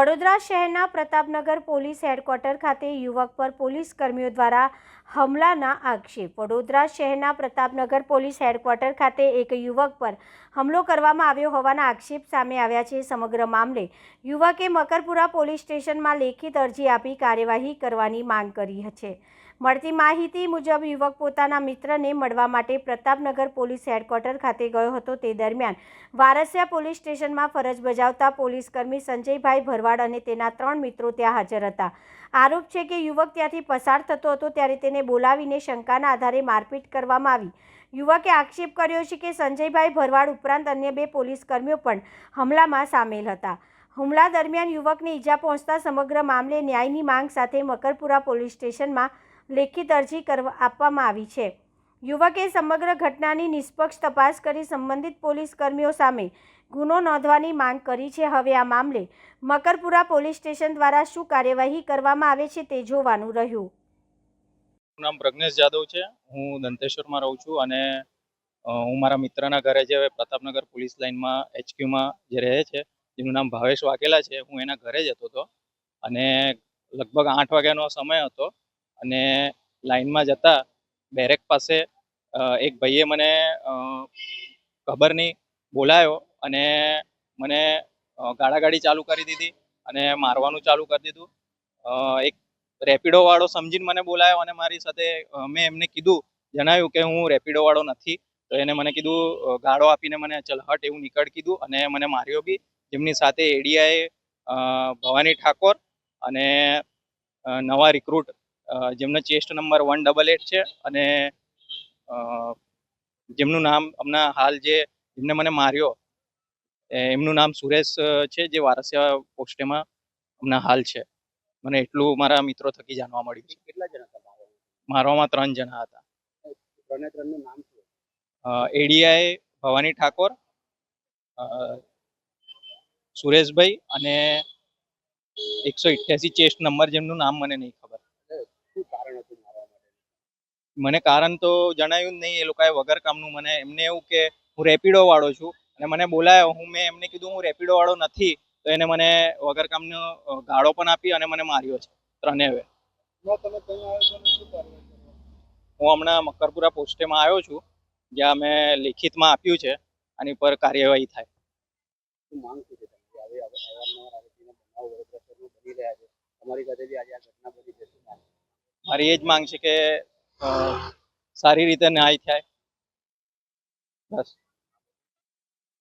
વડોદરા શહેરના Pratapnagar police headquarter ખાતે યુવક પર પોલીસ કર્મીઓ દ્વારા હમલાના આક્ષેપ। વડોદરા શહેરના પ્રતાપનગર પોલીસ હેડક્વાર્ટર ખાતે એક યુવક પર હુમલો કરવામાં આવ્યો હોવાના આક્ષેપ સામે આવ્યા છે। સમગ્ર મામલે યુવકે મકરપુરા પોલીસ સ્ટેશનમાં લેખિત અરજી આપી કાર્યવાહી કરવાની માંગ કરી છે। મળતી માહિતી મુજબ યુવક પોતાના મિત્રને મળવા માટે પ્રતાપનગર પોલીસ હેડક્વાર્ટર ખાતે ગયો હતો। તે દરમિયાન વારસિયા પોલીસ સ્ટેશનમાં ફરજ બજાવતા પોલીસ કર્મી સંજયભાઈ ભરવાડ અને તેના 3 મિત્રો ત્યાં હાજર હતા। આરોપ છે કે યુવક ત્યાંથી પસાર થતો હતો ત્યારે તેને બોલાવીને શંકાના આધારે મારપીટ કરવામાં આવી। યુવકે આક્ષેપ કર્યો છે કે સંજયભાઈ ભરવાડ ઉપરાંત અન્ય 2 પોલીસ કર્મીઓ પણ હુમલામાં સામેલ હતા। હુમલા દરમિયાન યુવકને ઈજા પહોંચતા સમગ્ર મામલે ન્યાયની માંગ સાથે મકરપુરા પોલીસ સ્ટેશનમાં લેખિત અરજી આપવામાં આવી છે। યુવકે સમગ્ર ઘટનાની નિષ્પક્ષ તપાસ કરી સંબંધિત પોલીસ કર્મીઓ સામે ગુનો નોંધવાની માંગ કરી છે। હવે આ મામલે મકરપુરા પોલીસ સ્ટેશન દ્વારા શું કાર્યવાહી કરવામાં આવે છે તે જોવાનું રહ્યું। નામ પ્રજ્ઞેશ જાદવ છે। હું દંતેશ્વરમાં રહું છું અને હું મારા મિત્રના ઘરે જે પ્રતાપનગર પોલીસ લાઇનમાં HQમાં જે રહે છે જેનું નામ ભાવેશ વાઘેલા છે, હું એના ઘરે જ હતો અને લગભગ 8 વાગ્યાનો સમય હતો અને લાઇનમાં જતા બેરેક પાસે એક ભાઈએ મને ખબર નહીં બોલાયો અને મને ગાળાગાળી ચાલુ કરી દીધી અને મારવાનું ચાલુ કરી દીધું। એક રેપિડો વાળો સમજીને મને બોલાયો અને મારી સાથે મેં એમને જણાવ્યું કે હું રેપિડો વાળો નથી, તો એને મને કીધું ગાળો આપીને મને ચલ હટ એવું નીકળ કીધું અને મને માર્યો બી। જેમની સાથે એડીઆઈ ભવાની ઠાકોર અને નવા રિક્રુટ જેમનો ચેસ્ટ નંબર 188 છે અને જેમનું નામ હમણાં હાલ જેમને મને માર્યો એમનું નામ સુરેશ છે, જે વારસિયા પોસ્ટેમાં હમણાં હાલ છે। મને એટલું મારા મિત્રો થકી જાણવા મળ્યું છે। કેટલા જણા હતા? મારવામાં 3 જણા હતા। ત્રણનું નામ શું? એડીઆઈ ભવાની ઠાકોર, સુરેશભાઈ અને 188 ચેસ્ટ નંબર જેમનું નામ મને નહીં ખબર। શું કારણ હતું મારવા માટે? મને કારણ તો જણાવ્યું જ નહીં। એ લોકોએ વગર કામનું એમને એવું કે હું રેપિડો વાળો છું અને મને બોલાયો, મેં એમને કીધું હું રેપિડો વાળો નથી, તો એને મને વગર કામનો ગાળો પણ આપી અને મને માર્યો છે ત્રણેય। હું હમણાં મકરપુરા પોસ્ટેમાં આવ્યો છું, જ્યાં મેં લેખિતમાં આપ્યું છે આની પર કાર્યવાહી થાય। શું માંગ શું છે તમારી? અવારનવાર આ રીતના બનાવો વડોદરા શહેરમાં બની રહ્યા છે, તમારી સાથે બી આજે આ ઘટના બની છે, શું માંગ? મારી એ જ માંગ છે કે સારી રીતે ન્યાય થાય, બસ।